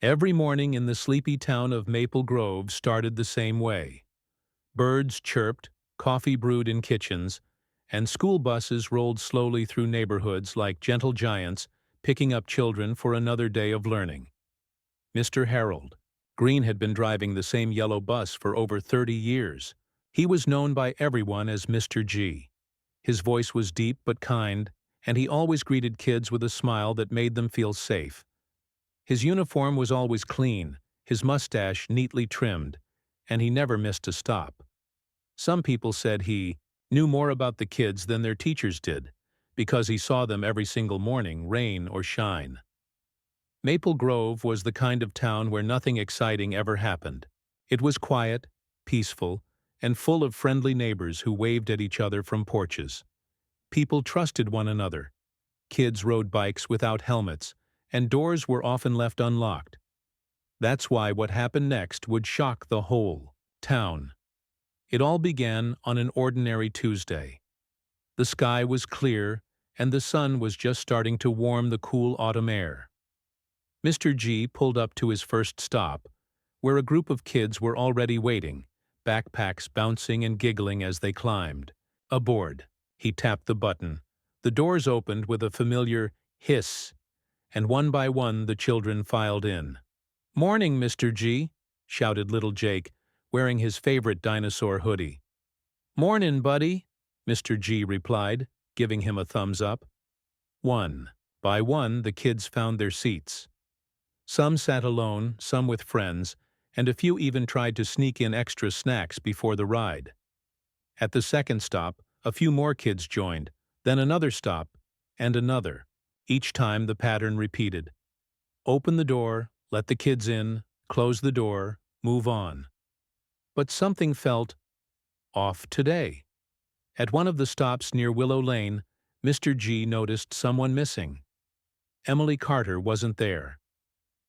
Every morning in the sleepy town of Maple Grove started the same way. Birds chirped, coffee brewed in kitchens, and school buses rolled slowly through neighborhoods like gentle giants picking up children for another day of learning. Mr. Harold Green had been driving the same yellow bus for over 30 years. He was known by everyone as Mr. G. His voice was deep but kind, and he always greeted kids with a smile that made them feel safe. His uniform was always clean, his mustache neatly trimmed, and he never missed a stop. Some people said he knew more about the kids than their teachers did, because he saw them every single morning, rain or shine. Maple Grove was the kind of town where nothing exciting ever happened. It was quiet, peaceful, and full of friendly neighbors who waved at each other from porches. People trusted one another. Kids rode bikes without helmets, and doors were often left unlocked. That's why what happened next would shock the whole town. It all began on an ordinary Tuesday. The sky was clear, and the sun was just starting to warm the cool autumn air. Mr. G pulled up to his first stop, where a group of kids were already waiting, backpacks bouncing and giggling as they climbed. Aboard. He tapped the button. The doors opened with a familiar hiss, and one by one the children filed in. "Morning, Mr. G," shouted little Jake, wearing his favorite dinosaur hoodie. "Mornin', buddy," Mr. G replied, giving him a thumbs up. One by one the kids found their seats. Some sat alone, some with friends, and a few even tried to sneak in extra snacks before the ride. At the second stop, a few more kids joined, then another stop, and another. Each time the pattern repeated. Open the door, let the kids in, close the door, move on. But something felt off today. At one of the stops near Willow Lane, Mr. G noticed someone missing. Emily Carter wasn't there.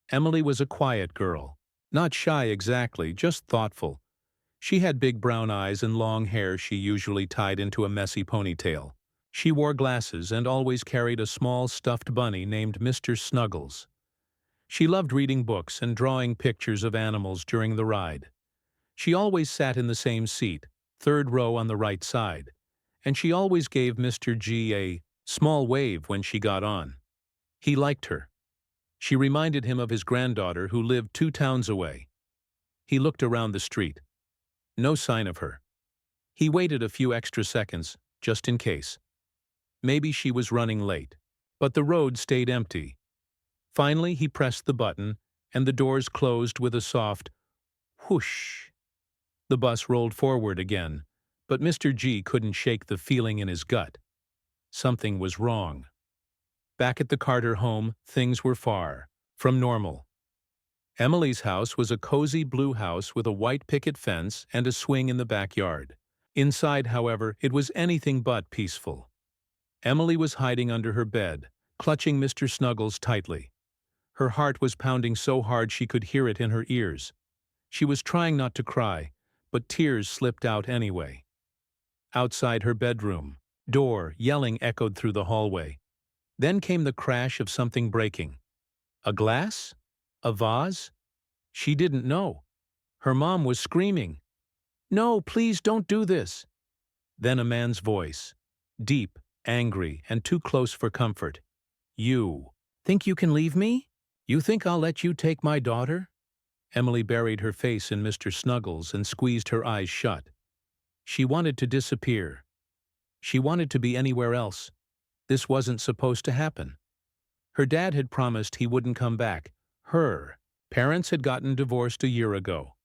Emily was a quiet girl. Not shy exactly, just thoughtful. She had big brown eyes and long hair she usually tied into a messy ponytail. She wore glasses and always carried a small stuffed bunny named Mr. Snuggles. She loved reading books and drawing pictures of animals during the ride. She always sat in the same seat, third row on the right side, and she always gave Mr. G a small wave when she got on. He liked her. She reminded him of his granddaughter who lived 2 towns away. He looked around the street. No sign of her. He waited a few extra seconds, just in case. Maybe she was running late. But the road stayed empty. Finally, he pressed the button, and the doors closed with a soft whoosh. The bus rolled forward again, but Mr. G couldn't shake the feeling in his gut. Something was wrong. Back at the Carter home, things were far from normal. Emily's house was a cozy blue house with a white picket fence and a swing in the backyard. Inside, however, it was anything but peaceful. Emily was hiding under her bed, clutching Mr. Snuggles tightly. Her heart was pounding so hard she could hear it in her ears. She was trying not to cry, but tears slipped out anyway. Outside her bedroom, door yelling echoed through the hallway. Then came the crash of something breaking. A glass? A vase? She didn't know. Her mom was screaming, "No, please don't do this." Then a man's voice, deep, angry, and too close for comfort. "You think you can leave me? You think I'll let you take my daughter?" Emily buried her face in Mr. Snuggles and squeezed her eyes shut. She wanted to disappear. She wanted to be anywhere else. This wasn't supposed to happen. Her dad had promised he wouldn't come back. Her parents had gotten divorced a year ago.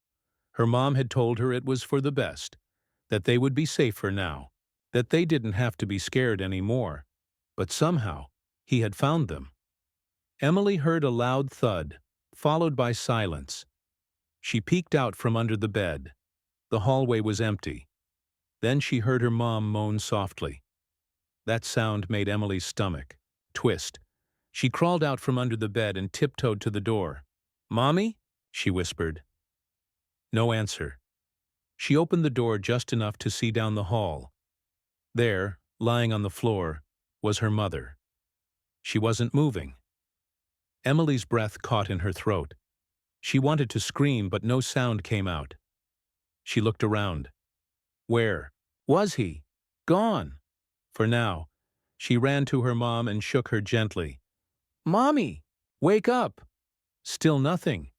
Her mom had told her it was for the best, that they would be safer now, that they didn't have to be scared anymore. But somehow, he had found them. Emily heard a loud thud, followed by silence. She peeked out from under the bed. The hallway was empty. Then she heard her mom moan softly. That sound made Emily's stomach twist. She crawled out from under the bed and tiptoed to the door. "Mommy?" she whispered. No answer. She opened the door just enough to see down the hall. There, lying on the floor, was her mother. She wasn't moving. Emily's breath caught in her throat. She wanted to scream, but no sound came out. She looked around. Where was he? Gone. For now. She ran to her mom and shook her gently. "Mommy, wake up!" Still nothing.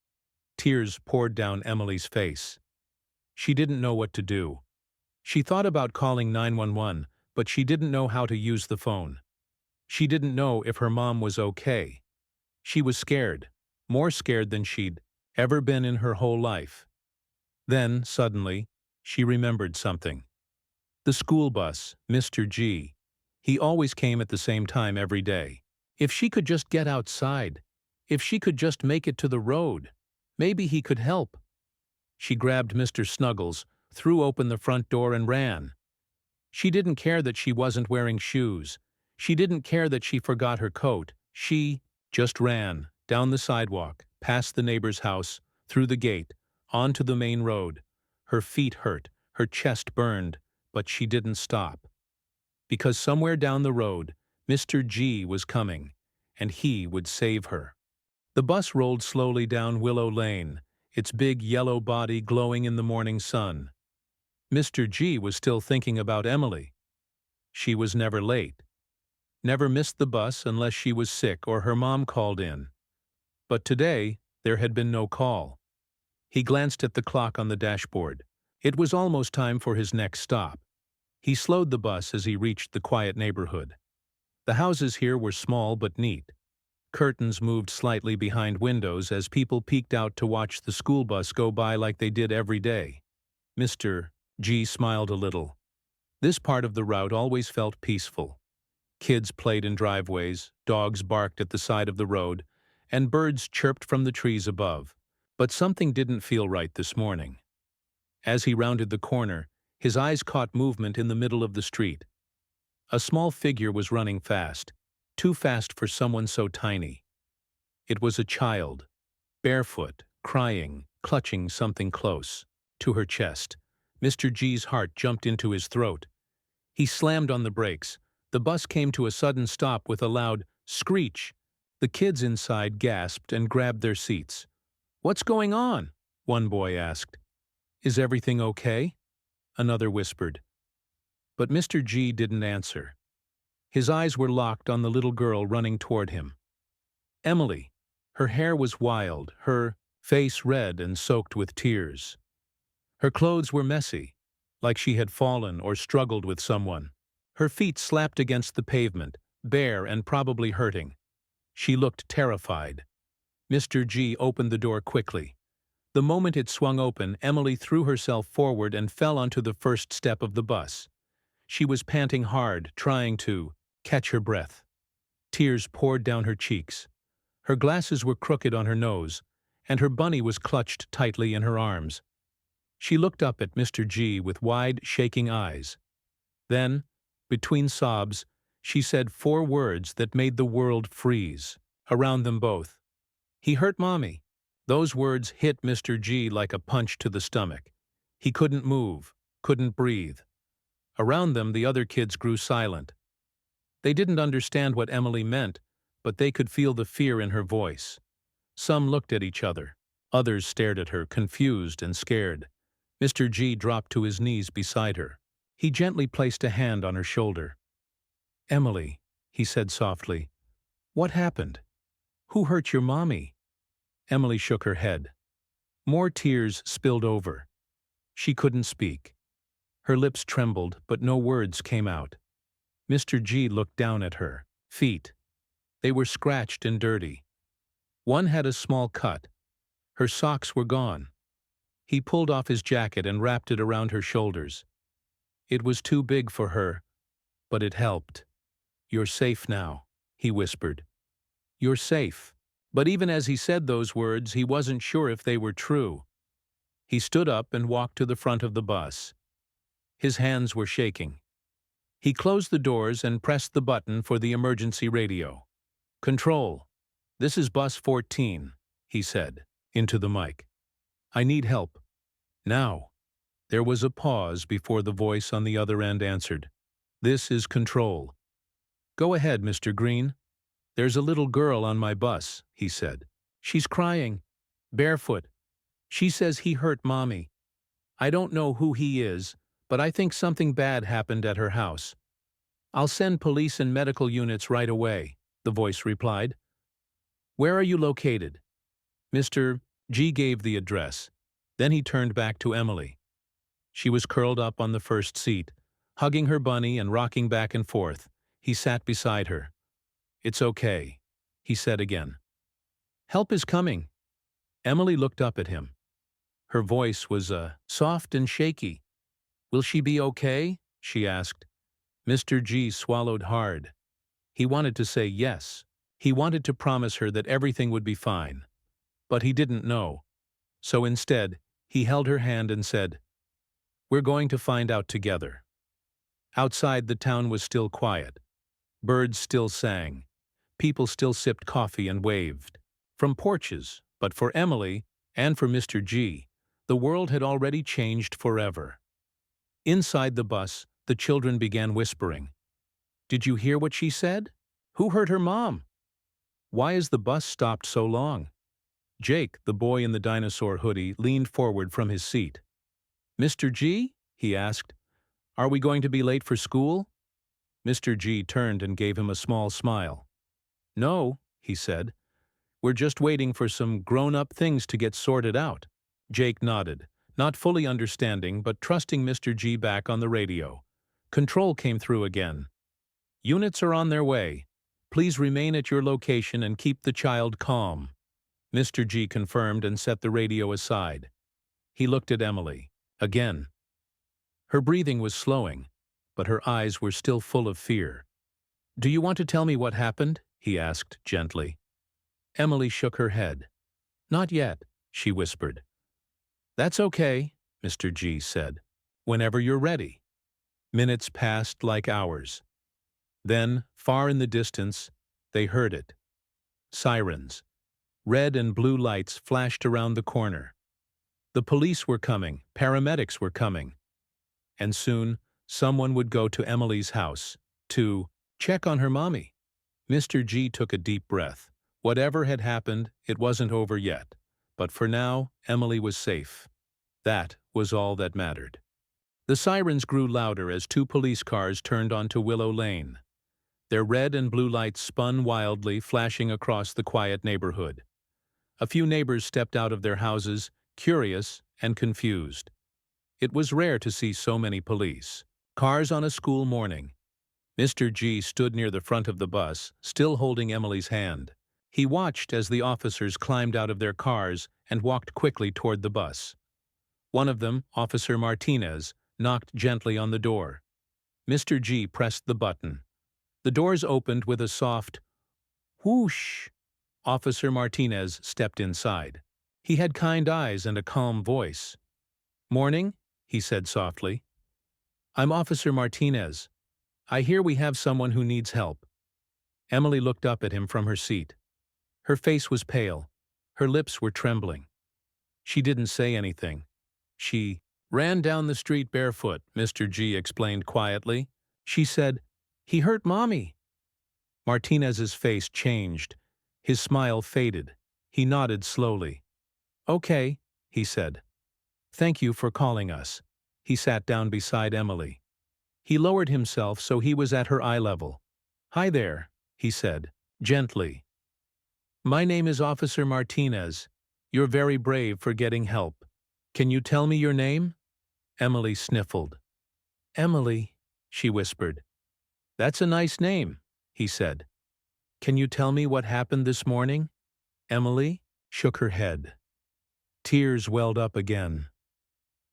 Tears poured down Emily's face. She didn't know what to do. She thought about calling 911, but she didn't know how to use the phone. She didn't know if her mom was okay. She was scared, more scared than she'd ever been in her whole life. Then, suddenly, she remembered something. The school bus, Mr. G. He always came at the same time every day. If she could just get outside, if she could just make it to the road, maybe he could help. She grabbed Mr. Snuggles, threw open the front door and ran. She didn't care that she wasn't wearing shoes. She didn't care that she forgot her coat. She just ran, down the sidewalk, past the neighbor's house, through the gate, onto the main road. Her feet hurt, her chest burned, but she didn't stop. Because somewhere down the road, Mr. G was coming, and he would save her. The bus rolled slowly down Willow Lane, its big yellow body glowing in the morning sun. Mr. G was still thinking about Emily. She was never late. Never missed the bus unless she was sick or her mom called in. But today, there had been no call. He glanced at the clock on the dashboard. It was almost time for his next stop. He slowed the bus as he reached the quiet neighborhood. The houses here were small but neat. Curtains moved slightly behind windows as people peeked out to watch the school bus go by like they did every day. Mr. G smiled a little. This part of the route always felt peaceful. Kids played in driveways, dogs barked at the side of the road, and birds chirped from the trees above. But something didn't feel right this morning. As he rounded the corner, his eyes caught movement in the middle of the street. A small figure was running fast, too fast for someone so tiny. It was a child, barefoot, crying, clutching something close to her chest. Mr. G's heart jumped into his throat. He slammed on the brakes. The bus came to a sudden stop with a loud screech. The kids inside gasped and grabbed their seats. "What's going on?" one boy asked. "Is everything okay?" another whispered. But Mr. G didn't answer. His eyes were locked on the little girl running toward him. Emily. Her hair was wild, her face red and soaked with tears. Her clothes were messy, like she had fallen or struggled with someone. Her feet slapped against the pavement, bare and probably hurting. She looked terrified. Mr. G opened the door quickly. The moment it swung open, Emily threw herself forward and fell onto the first step of the bus. She was panting hard, trying to catch her breath. Tears poured down her cheeks. Her glasses were crooked on her nose, and her bunny was clutched tightly in her arms. She looked up at Mr. G with wide, shaking eyes. Then, between sobs, she said 4 words that made the world freeze around them both. "He hurt Mommy." Those words hit Mr. G like a punch to the stomach. He couldn't move, couldn't breathe. Around them, the other kids grew silent. They didn't understand what Emily meant, but they could feel the fear in her voice. Some looked at each other. Others stared at her, confused and scared. Mr. G dropped to his knees beside her. He gently placed a hand on her shoulder. "Emily," he said softly, "what happened? Who hurt your mommy?" Emily shook her head. More tears spilled over. She couldn't speak. Her lips trembled, but no words came out. Mr. G looked down at her feet. They were scratched and dirty. One had a small cut. Her socks were gone. He pulled off his jacket and wrapped it around her shoulders. It was too big for her, but it helped. "You're safe now," he whispered. "You're safe." But even as he said those words, he wasn't sure if they were true. He stood up and walked to the front of the bus. His hands were shaking. He closed the doors and pressed the button for the emergency radio. "Control, this is Bus 14, he said, into the mic. "I need help. Now." There was a pause before the voice on the other end answered. "This is Control." "Go ahead, Mr. Green." "There's a little girl on my bus," he said. "She's crying. Barefoot. She says he hurt Mommy. I don't know who he is, but I think something bad happened at her house. I'll send police and medical units right away, the voice replied. Where are you located? Mr. G gave the address. Then he turned back to Emily. She was curled up on the first seat, hugging her bunny and rocking back and forth. He sat beside her. It's okay, he said again. Help is coming. Emily looked up at him. Her voice was soft and shaky. Will she be okay? She asked. Mr. G swallowed hard. He wanted to say yes. He wanted to promise her that everything would be fine. But he didn't know. So instead, he held her hand and said, We're going to find out together. Outside, the town was still quiet. Birds still sang. People still sipped coffee and waved. From porches, but for Emily, and for Mr. G, the world had already changed forever. Inside the bus, the children began whispering. Did you hear what she said? Who hurt her mom? Why is the bus stopped so long? Jake, the boy in the dinosaur hoodie, leaned forward from his seat. Mr. G? He asked. Are we going to be late for school? Mr. G turned and gave him a small smile. No, he said. We're just waiting for some grown-up things to get sorted out. Jake nodded, not fully understanding but trusting Mr. G back on the radio. Control came through again. Units are on their way. Please remain at your location and keep the child calm. Mr. G confirmed and set the radio aside. He looked at Emily. Again. Her breathing was slowing, but her eyes were still full of fear. Do you want to tell me what happened? He asked gently. Emily shook her head. Not yet, she whispered. That's okay, Mr. G said. Whenever you're ready. Minutes passed like hours. Then, far in the distance, they heard it. Sirens. Red and blue lights flashed around the corner. The police were coming, paramedics were coming. And soon, someone would go to Emily's house to check on her mommy. Mr. G took a deep breath. Whatever had happened, it wasn't over yet. But for now, Emily was safe. That was all that mattered. The sirens grew louder as 2 police cars turned onto Willow Lane. Their red and blue lights spun wildly, flashing across the quiet neighborhood. A few neighbors stepped out of their houses, curious and confused. It was rare to see so many police. Cars on a school morning. Mr. G stood near the front of the bus, still holding Emily's hand. He watched as the officers climbed out of their cars and walked quickly toward the bus. One of them, Officer Martinez, knocked gently on the door. Mr. G pressed the button. The doors opened with a soft whoosh. Officer Martinez stepped inside. He had kind eyes and a calm voice. Morning, he said softly. I'm Officer Martinez. I hear we have someone who needs help. Emily looked up at him from her seat. Her face was pale. Her lips were trembling. She didn't say anything. She ran down the street barefoot, Mr. G explained quietly. She said, He hurt Mommy. Martinez's face changed. His smile faded. He nodded slowly. Okay, he said. Thank you for calling us. He sat down beside Emily. He lowered himself so he was at her eye level. Hi there, he said, gently. My name is Officer Martinez. You're very brave for getting help. Can you tell me your name? Emily sniffled. Emily, she whispered. That's a nice name, he said. Can you tell me what happened this morning? Emily shook her head. Tears welled up again.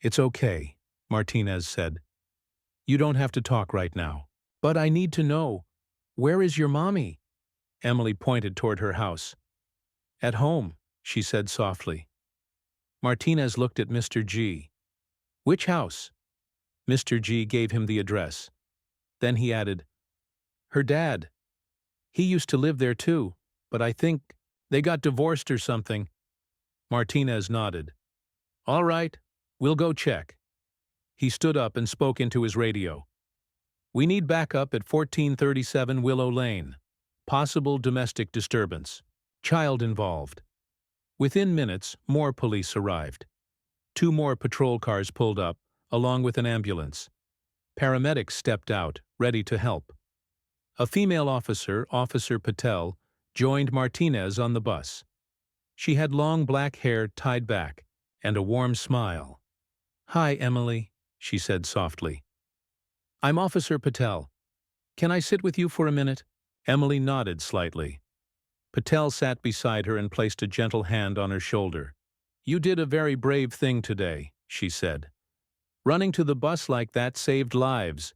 It's okay, Martinez said. You don't have to talk right now. But I need to know. Where is your mommy? Emily pointed toward her house. At home, she said softly. Martinez looked at Mr. G. Which house? Mr. G gave him the address. Then he added, Her dad. He used to live there too, but I think they got divorced or something. Martinez nodded. All right, we'll go check. He stood up and spoke into his radio. We need backup at 1437 Willow Lane. Possible domestic disturbance. Child involved. Within minutes, more police arrived. 2 more patrol cars pulled up, along with an ambulance. Paramedics stepped out, ready to help. A female officer, Officer Patel, joined Martinez on the bus. She had long black hair tied back and a warm smile. "Hi, Emily," she said softly. "I'm Officer Patel. Can I sit with you for a minute?" Emily nodded slightly. Patel sat beside her and placed a gentle hand on her shoulder. "You did a very brave thing today," she said. "Running to the bus like that saved lives.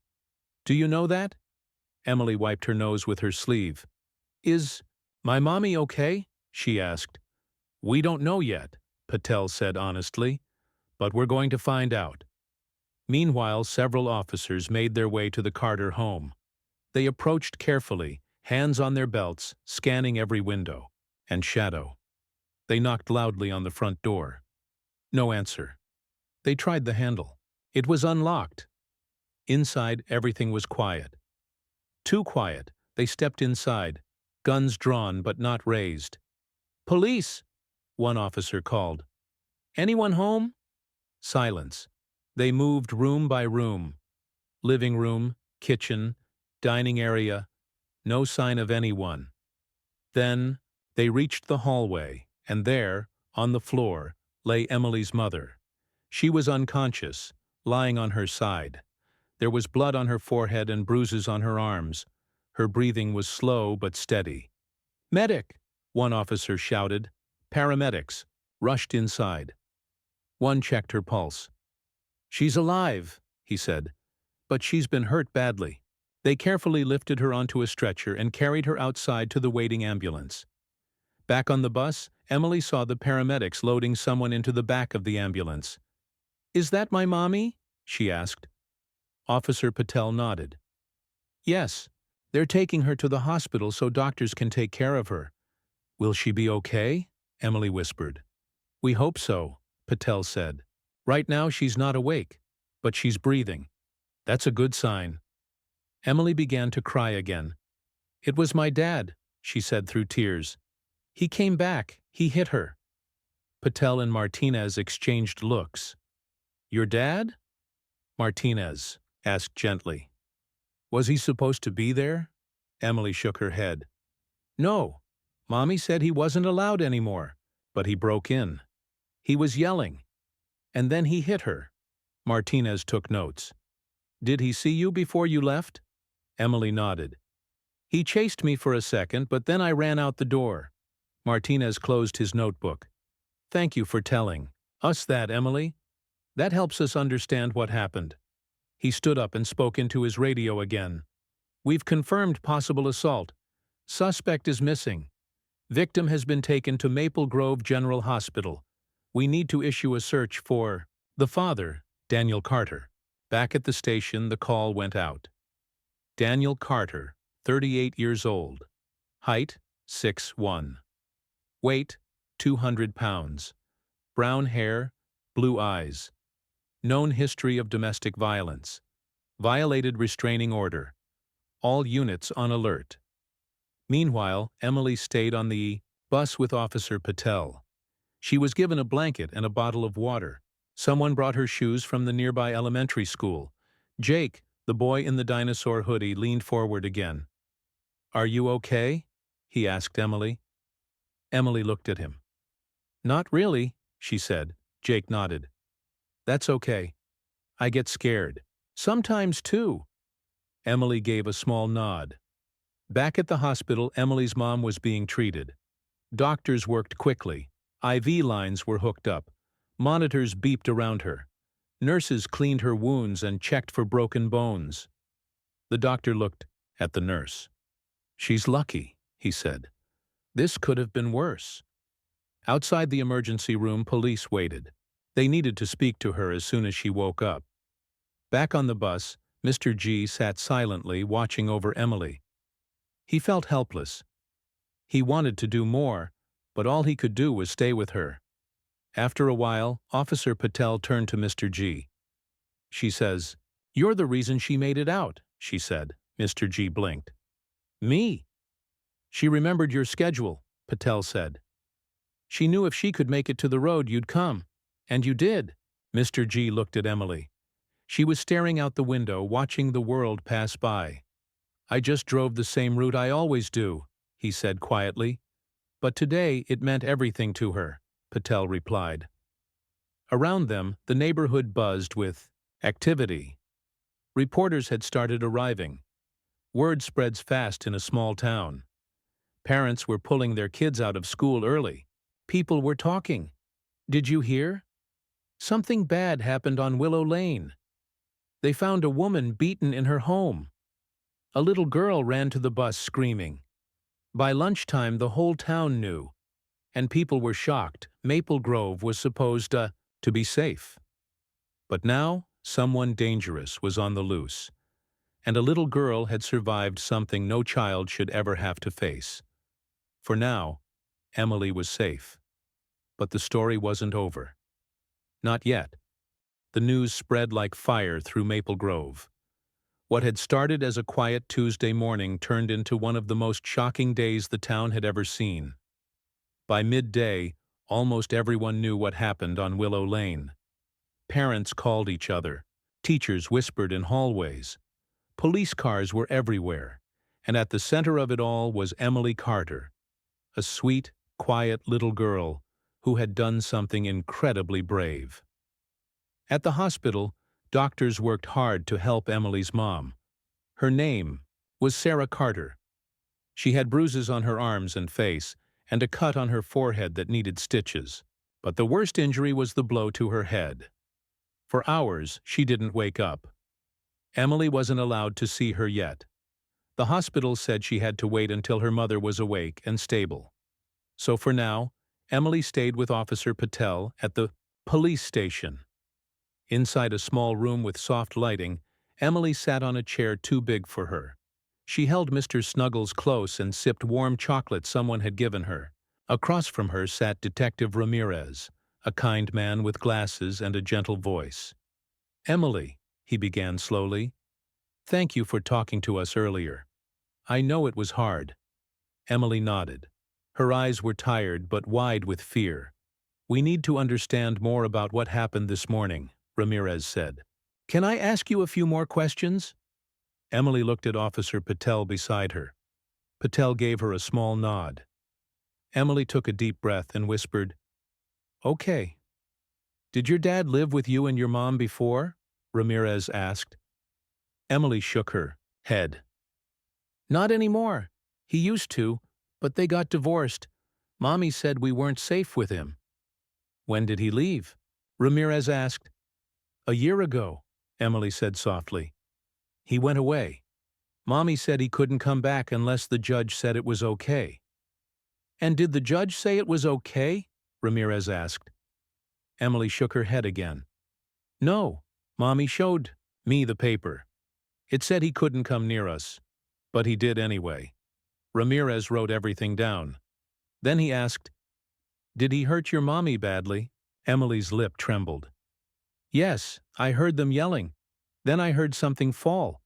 Do you know that?" Emily wiped her nose with her sleeve. "Is my mommy okay?" she asked. "We don't know yet," Patel said honestly, "but we're going to find out." Meanwhile, several officers made their way to the Carter home. They approached carefully, hands on their belts, scanning every window and shadow. They knocked loudly on the front door. No answer. They tried the handle. It was unlocked. Inside, everything was quiet. Too quiet. They stepped inside, guns drawn but not raised. "Police!" one officer called. "Anyone home?" Silence. They moved room by room. Living room, kitchen, dining area. No sign of anyone. Then they reached the hallway, and there, on the floor, lay Emily's mother. She was unconscious, lying on her side. There was blood on her forehead and bruises on her arms. Her breathing was slow but steady. "Medic!" one officer shouted. Paramedics rushed inside. One checked her pulse. "She's alive," he said, "but she's been hurt badly." They carefully lifted her onto a stretcher and carried her outside to the waiting ambulance. Back on the bus, Emily saw the paramedics loading someone into the back of the ambulance. "Is that my mommy?" she asked. Officer Patel nodded. "Yes, they're taking her to the hospital so doctors can take care of her." "Will she be okay?" Emily whispered. "We hope so," Patel said. "Right now she's not awake, but she's breathing. That's a good sign." Emily began to cry again. "It was my dad," she said through tears. "He came back. He hit her." Patel and Martinez exchanged looks. "Your dad?" Martinez asked gently. "Was he supposed to be there?" Emily shook her head. "No. Mommy said he wasn't allowed anymore, but he broke in. He was yelling. And then he hit her." Martinez took notes. "Did he see you before you left?" Emily nodded. "He chased me for a second, but then I ran out the door." Martinez closed his notebook. "Thank you for telling us that, Emily. That helps us understand what happened." He stood up and spoke into his radio again. "We've confirmed possible assault. Suspect is missing. Victim has been taken to Maple Grove General Hospital. We need to issue a search for the father, Daniel Carter." Back at the station, the call went out. Daniel Carter, 38 years old. Height, 6'1". Weight, 200 pounds. Brown hair, blue eyes. Known history of domestic violence. Violated restraining order. All units on alert. Meanwhile, Emily stayed on the bus with Officer Patel. She was given a blanket and a bottle of water. Someone brought her shoes from the nearby elementary school. Jake, the boy in the dinosaur hoodie, leaned forward again. "Are you okay?" he asked Emily. Emily looked at him. "Not really," she said. Jake nodded. "That's okay. I get scared. Sometimes, too." Emily gave a small nod. Back at the hospital, Emily's mom was being treated. Doctors worked quickly. IV lines were hooked up. Monitors beeped around her. Nurses cleaned her wounds and checked for broken bones. The doctor looked at the nurse. "She's lucky," he said. "This could have been worse." Outside the emergency room, police waited. They needed to speak to her as soon as she woke up. Back on the bus, Mr. G sat silently, watching over Emily. He felt helpless. He wanted to do more, but all he could do was stay with her. After a while, Officer Patel turned to Mr. G. She says, "You're the reason she made it out," she said. Mr. G blinked. "Me?" "She remembered your schedule," Patel said. She knew if she could make it to the road, you'd come. And you did." Mr. G looked at Emily. She was staring out the window, watching the world pass by. "I just drove the same route I always do," he said quietly. "But today it meant everything to her," Patel replied. Around them, the neighborhood buzzed with activity. Reporters had started arriving. Word spreads fast in a small town. Parents were pulling their kids out of school early. People were talking. "Did you hear? Something bad happened on Willow Lane. They found a woman beaten in her home. A little girl ran to the bus screaming." By lunchtime, the whole town knew, and people were shocked. Maple Grove was supposed to be safe. But now, someone dangerous was on the loose, and a little girl had survived something no child should ever have to face. For now, Emily was safe. But the story wasn't over. Not yet. The news spread like fire through Maple Grove. What had started as a quiet Tuesday morning turned into one of the most shocking days the town had ever seen. By midday, almost everyone knew what happened on Willow Lane. Parents called each other. Teachers whispered in hallways. Police cars were everywhere, and at the center of it all was Emily Carter, a sweet, quiet little girl who had done something incredibly brave. At the hospital, doctors worked hard to help Emily's mom. Her name was Sarah Carter. She had bruises on her arms and face, and a cut on her forehead that needed stitches. But the worst injury was the blow to her head. For hours, she didn't wake up. Emily wasn't allowed to see her yet. The hospital said she had to wait until her mother was awake and stable. So for now, Emily stayed with Officer Patel at the police station. Inside a small room with soft lighting, Emily sat on a chair too big for her. She held Mr. Snuggles close and sipped warm chocolate someone had given her. Across from her sat Detective Ramirez, a kind man with glasses and a gentle voice. "Emily," he began slowly, "thank you for talking to us earlier. I know it was hard." Emily nodded. Her eyes were tired but wide with fear. "We need to understand more about what happened this morning," Ramirez said. "Can I ask you a few more questions?" Emily looked at Officer Patel beside her. Patel gave her a small nod. Emily took a deep breath and whispered, "Okay." "Did your dad live with you and your mom before?" Ramirez asked. Emily shook her head. "Not anymore. He used to, but they got divorced. Mommy said we weren't safe with him." "When did he leave?" Ramirez asked. "A year ago," Emily said softly. "He went away. Mommy said he couldn't come back unless the judge said it was okay." "And did the judge say it was okay?" Ramirez asked. Emily shook her head again. "No, Mommy showed me the paper. It said he couldn't come near us, but he did anyway." Ramirez wrote everything down. Then he asked, "Did he hurt your mommy badly?" Emily's lip trembled. "Yes, I heard them yelling. Then I heard something fall.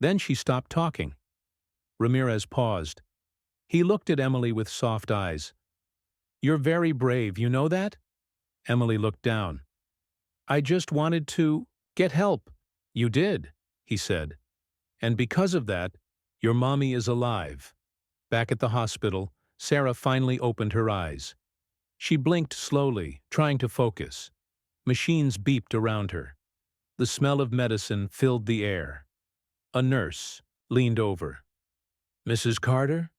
Then she stopped talking." Ramirez paused. He looked at Emily with soft eyes. "You're very brave, you know that?" Emily looked down. "I just wanted to get help." "You did," he said. "And because of that, your mommy is alive." Back at the hospital, Sarah finally opened her eyes. She blinked slowly, trying to focus. Machines beeped around her. The smell of medicine filled the air. A nurse leaned over. "Mrs. Carter,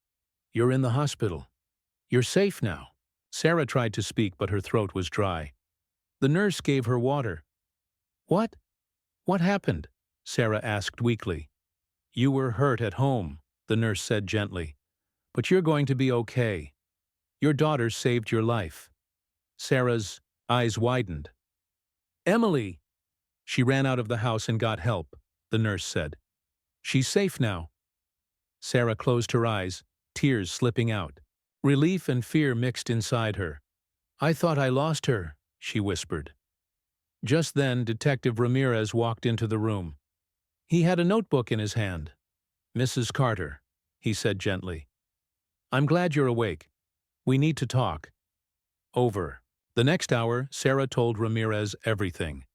you're in the hospital. You're safe now." Sarah tried to speak, but her throat was dry. The nurse gave her water. "What? What happened?" Sarah asked weakly. "You were hurt at home," the nurse said gently. "But you're going to be okay. Your daughter saved your life." Sarah's eyes widened. "Emily!" "She ran out of the house and got help," the nurse said. "She's safe now." Sarah closed her eyes, tears slipping out. Relief and fear mixed inside her. "I thought I lost her," she whispered. Just then, Detective Ramirez walked into the room. He had a notebook in his hand. "Mrs. Carter," he said gently, "I'm glad you're awake. We need to talk." Over. The next hour, Sarah told Ramirez everything.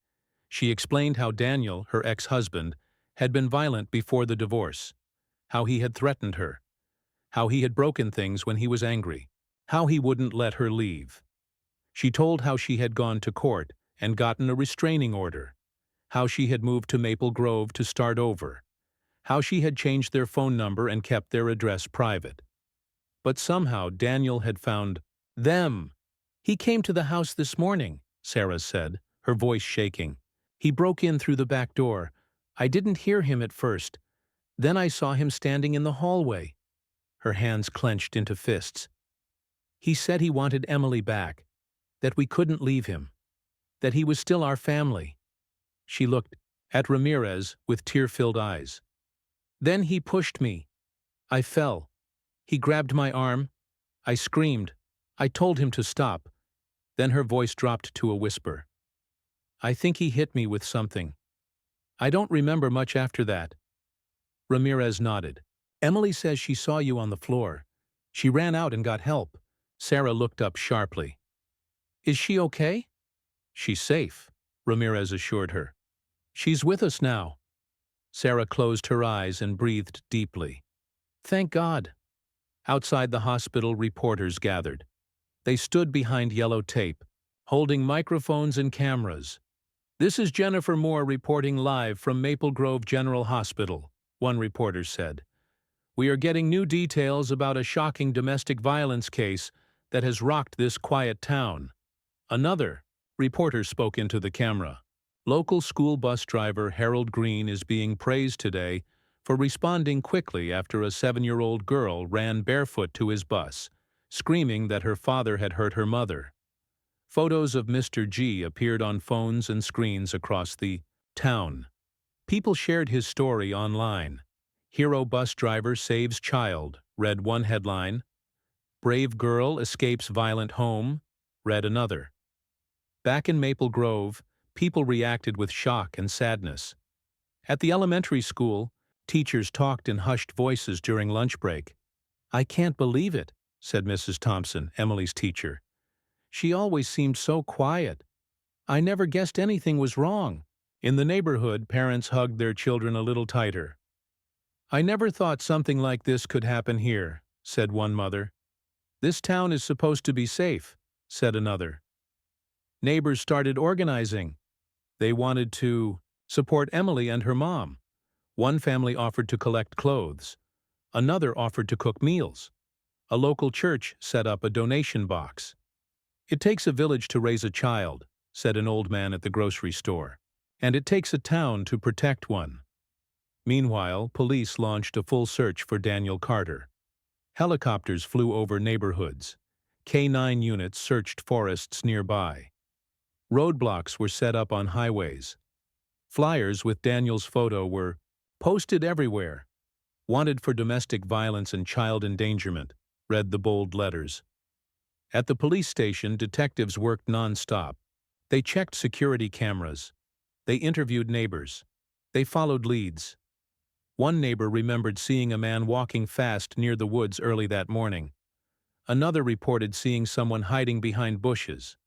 She explained how Daniel, her ex-husband, had been violent before the divorce, how he had threatened her, how he had broken things when he was angry, how he wouldn't let her leave. She told how she had gone to court and gotten a restraining order, how she had moved to Maple Grove to start over, how she had changed their phone number and kept their address private. But somehow Daniel had found them. "He came to the house this morning," Sarah said, her voice shaking. "He broke in through the back door. I didn't hear him at first. Then I saw him standing in the hallway." Her hands clenched into fists. "He said he wanted Emily back, that we couldn't leave him, that he was still our family." She looked at Ramirez with tear-filled eyes. "Then he pushed me. I fell. He grabbed my arm. I screamed. I told him to stop." Then her voice dropped to a whisper. "I think he hit me with something. I don't remember much after that." Ramirez nodded. "Emily says she saw you on the floor. She ran out and got help." Sarah looked up sharply. "Is she okay?" "She's safe," Ramirez assured her. "She's with us now." Sarah closed her eyes and breathed deeply. "Thank God." Outside the hospital, reporters gathered. They stood behind yellow tape, holding microphones and cameras. "This is Jennifer Moore reporting live from Maple Grove General Hospital," one reporter said. "We are getting new details about a shocking domestic violence case that has rocked this quiet town." Another reporter spoke into the camera. "Local school bus driver Harold Green is being praised today for responding quickly after a 7-year-old girl ran barefoot to his bus, screaming that her father had hurt her mother." Photos of Mr. G appeared on phones and screens across the town. People shared his story online. "Hero bus driver saves child," read one headline. "Brave girl escapes violent home," read another. Back in Maple Grove, people reacted with shock and sadness. At the elementary school, teachers talked in hushed voices during lunch break. "I can't believe it," said Mrs. Thompson, Emily's teacher. "She always seemed so quiet. I never guessed anything was wrong." In the neighborhood, parents hugged their children a little tighter. "I never thought something like this could happen here," said one mother. "This town is supposed to be safe," said another. Neighbors started organizing. They wanted to support Emily and her mom. One family offered to collect clothes. Another offered to cook meals. A local church set up a donation box. "It takes a village to raise a child," said an old man at the grocery store. "And it takes a town to protect one." Meanwhile, police launched a full search for Daniel Carter. Helicopters flew over neighborhoods. K-9 units searched forests nearby. Roadblocks were set up on highways. Flyers with Daniel's photo were posted everywhere. "Wanted for domestic violence and child endangerment," read the bold letters. At the police station, detectives worked non-stop. They checked security cameras. They interviewed neighbors. They followed leads. One neighbor remembered seeing a man walking fast near the woods early that morning. Another reported seeing someone hiding behind bushes.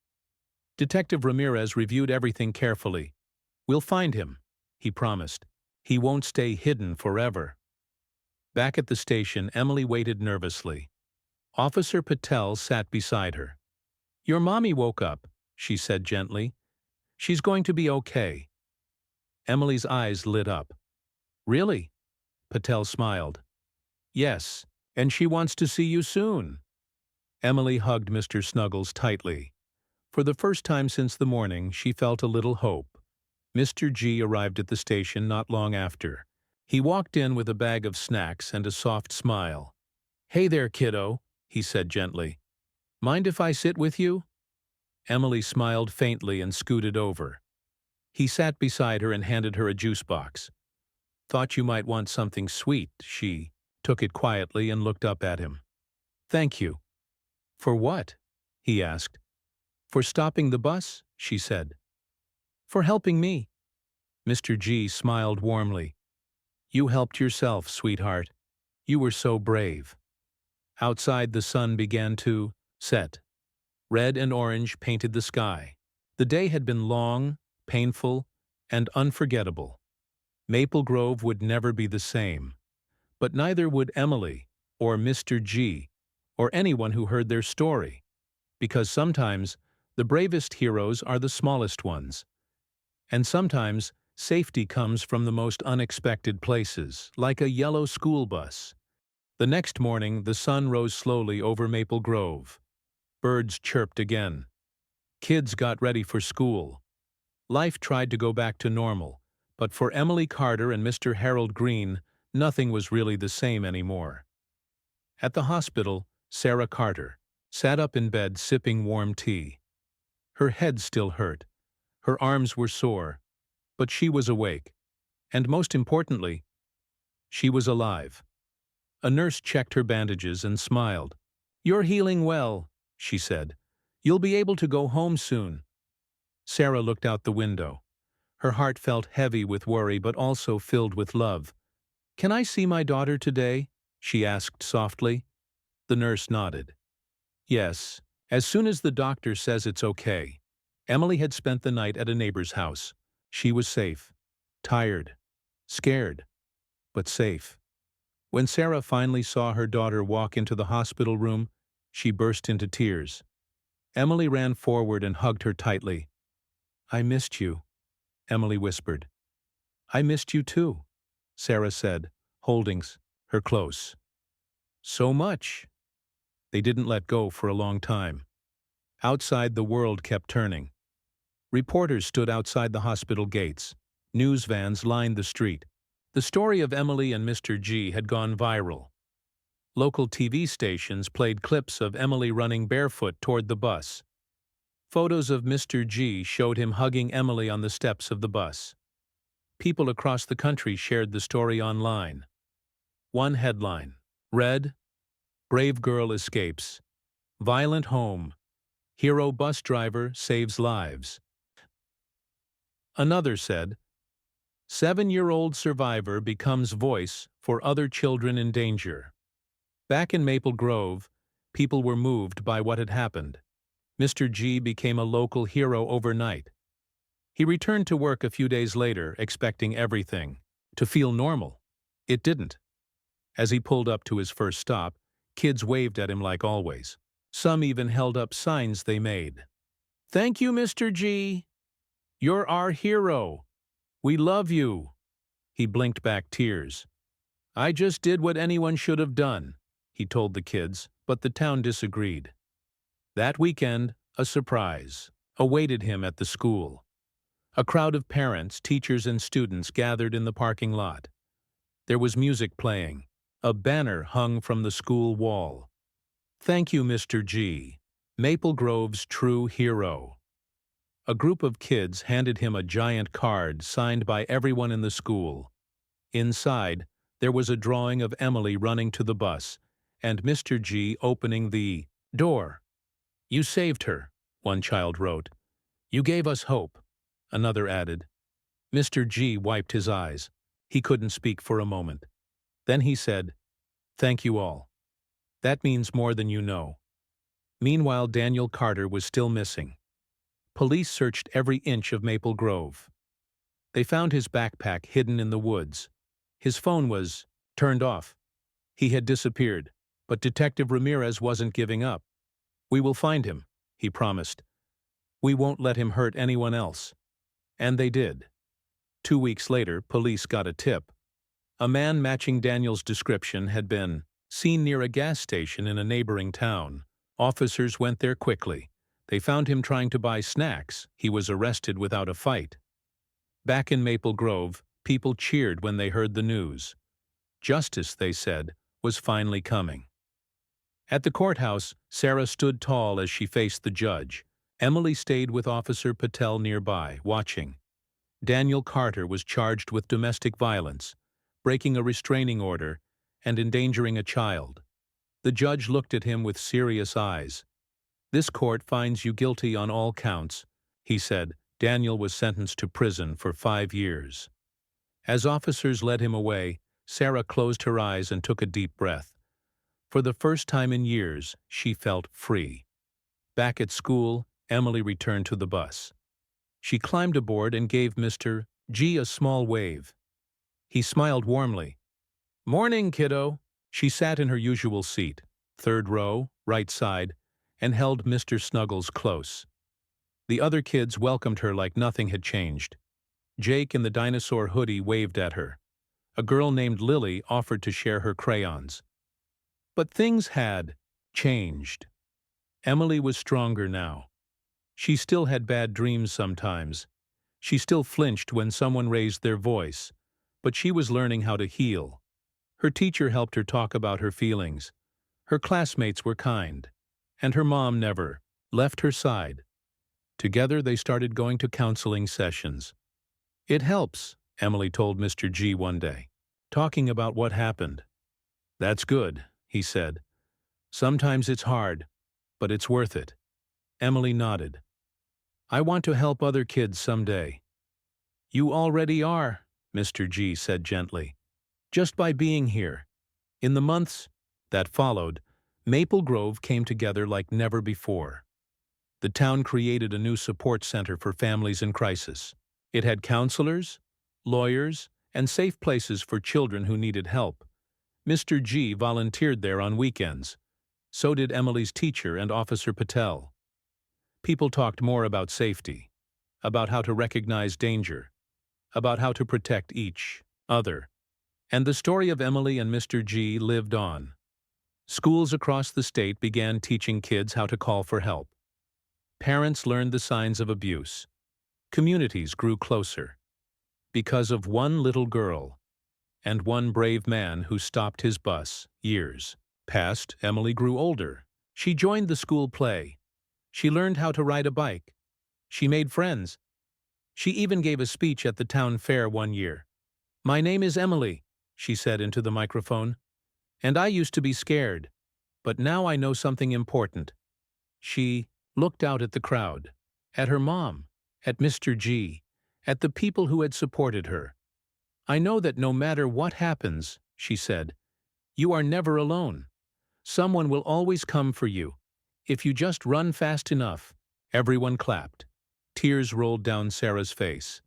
Detective Ramirez reviewed everything carefully. "We'll find him," he promised. "He won't stay hidden forever." Back at the station, Emily waited nervously. Officer Patel sat beside her. "Your mommy woke up," she said gently. "She's going to be okay." Emily's eyes lit up. "Really?" Patel smiled. "Yes, and she wants to see you soon." Emily hugged Mr. Snuggles tightly. For the first time since the morning, she felt a little hope. Mr. G arrived at the station not long after. He walked in with a bag of snacks and a soft smile. "Hey there, kiddo," he said gently. "Mind if I sit with you?" Emily smiled faintly and scooted over. He sat beside her and handed her a juice box. "Thought you might want something sweet." She took it quietly and looked up at him. "Thank you." "For what?" he asked. "For stopping the bus," she said. "For helping me." Mr. G smiled warmly. "You helped yourself, sweetheart. You were so brave." Outside, the sun began to set. Red and orange painted the sky. The day had been long, painful, and unforgettable. Maple Grove would never be the same. But neither would Emily, or Mr. G, or anyone who heard their story. Because sometimes the bravest heroes are the smallest ones. And sometimes safety comes from the most unexpected places, like a yellow school bus. The next morning, the sun rose slowly over Maple Grove. Birds chirped again. Kids got ready for school. Life tried to go back to normal, but for Emily Carter and Mr. Harold Green, nothing was really the same anymore. At the hospital, Sarah Carter sat up in bed sipping warm tea. Her head still hurt. Her arms were sore, but she was awake. And most importantly, she was alive. A nurse checked her bandages and smiled. "You're healing well," she said. "You'll be able to go home soon." Sarah looked out the window. Her heart felt heavy with worry but also filled with love. "Can I see my daughter today?" she asked softly. The nurse nodded. "Yes, as soon as the doctor says it's okay." Emily had spent the night at a neighbor's house. She was safe, tired, scared, but safe. When Sarah finally saw her daughter walk into the hospital room, she burst into tears. Emily ran forward and hugged her tightly. "I missed you," Emily whispered. "I missed you too," Sarah said, holding her close. "So much." They didn't let go for a long time. Outside, the world kept turning. Reporters stood outside the hospital gates. News vans lined the street. The story of Emily and Mr. G had gone viral. Local TV stations played clips of Emily running barefoot toward the bus. Photos of Mr. G showed him hugging Emily on the steps of the bus. People across the country shared the story online. One headline read, "Brave Girl Escapes. Violent Home. Hero Bus Driver Saves Lives." Another said, "7-year-old survivor becomes voice for other children in danger." Back in Maple Grove, people were moved by what had happened. Mr. G became a local hero overnight. He returned to work a few days later, expecting everything to feel normal. It didn't. As he pulled up to his first stop, kids waved at him like always. Some even held up signs they made. "Thank you, Mr. G. You're our hero. We love you." He blinked back tears. "I just did what anyone should have done," he told the kids, but the town disagreed. That weekend, a surprise awaited him at the school. A crowd of parents, teachers, and students gathered in the parking lot. There was music playing. A banner hung from the school wall. "Thank you, Mr. G, Maple Grove's true hero." A group of kids handed him a giant card signed by everyone in the school. Inside, there was a drawing of Emily running to the bus and Mr. G opening the door. "You saved her," one child wrote. "You gave us hope," another added. Mr. G wiped his eyes. He couldn't speak for a moment. Then he said, "Thank you all. That means more than you know." Meanwhile, Daniel Carter was still missing. Police searched every inch of Maple Grove. They found his backpack hidden in the woods. His phone was turned off. He had disappeared, but Detective Ramirez wasn't giving up. "We will find him," he promised. "We won't let him hurt anyone else." And they did. 2 weeks later, police got a tip. A man matching Daniel's description had been seen near a gas station in a neighboring town. Officers went there quickly. They found him trying to buy snacks. He was arrested without a fight. Back in Maple Grove, people cheered when they heard the news. Justice, they said, was finally coming. At the courthouse, Sarah stood tall as she faced the judge. Emily stayed with Officer Patel nearby, watching. Daniel Carter was charged with domestic violence, breaking a restraining order, and endangering a child. The judge looked at him with serious eyes. "This court finds you guilty on all counts," he said. Daniel was sentenced to prison for 5 years. As officers led him away, Sarah closed her eyes and took a deep breath. For the first time in years, she felt free. Back at school, Emily returned to the bus. She climbed aboard and gave Mr. G a small wave. He smiled warmly. "Morning, kiddo." She sat in her usual seat, third row, right side, and held Mr. Snuggles close. The other kids welcomed her like nothing had changed. Jake in the dinosaur hoodie waved at her. A girl named Lily offered to share her crayons. But things had changed. Emily was stronger now. She still had bad dreams sometimes. She still flinched when someone raised their voice, but she was learning how to heal. Her teacher helped her talk about her feelings. Her classmates were kind, and her mom never left her side. Together they started going to counseling sessions. "It helps," Emily told Mr. G one day, talking about what happened. "That's good," he said. "Sometimes it's hard, but it's worth it." Emily nodded. "I want to help other kids someday." "You already are," Mr. G said gently, "just by being here." In the months that followed, Maple Grove came together like never before. The town created a new support center for families in crisis. It had counselors, lawyers, and safe places for children who needed help. Mr. G volunteered there on weekends. So did Emily's teacher and Officer Patel. People talked more about safety, about how to recognize danger, about how to protect each other. And the story of Emily and Mr. G lived on. Schools across the state began teaching kids how to call for help. Parents learned the signs of abuse. Communities grew closer. Because of one little girl and one brave man who stopped his bus. Years passed. Emily grew older. She joined the school play. She learned how to ride a bike. She made friends. She even gave a speech at the town fair one year. "My name is Emily," she said into the microphone. "And I used to be scared. But now I know something important." She looked out at the crowd, at her mom, at Mr. G, at the people who had supported her. "I know that no matter what happens," she said, "you are never alone. Someone will always come for you, if you just run fast enough." Everyone clapped. Tears rolled down Sarah's face.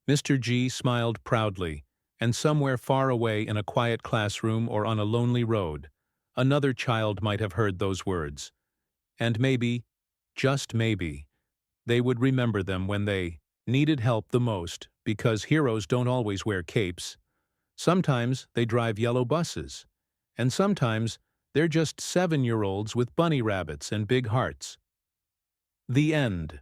Mr. G smiled proudly, and somewhere far away in a quiet classroom or on a lonely road, another child might have heard those words. And maybe, just maybe, they would remember them when they needed help the most, because heroes don't always wear capes. Sometimes they drive yellow buses, and sometimes they're just 7-year-olds with bunny rabbits and big hearts. The end.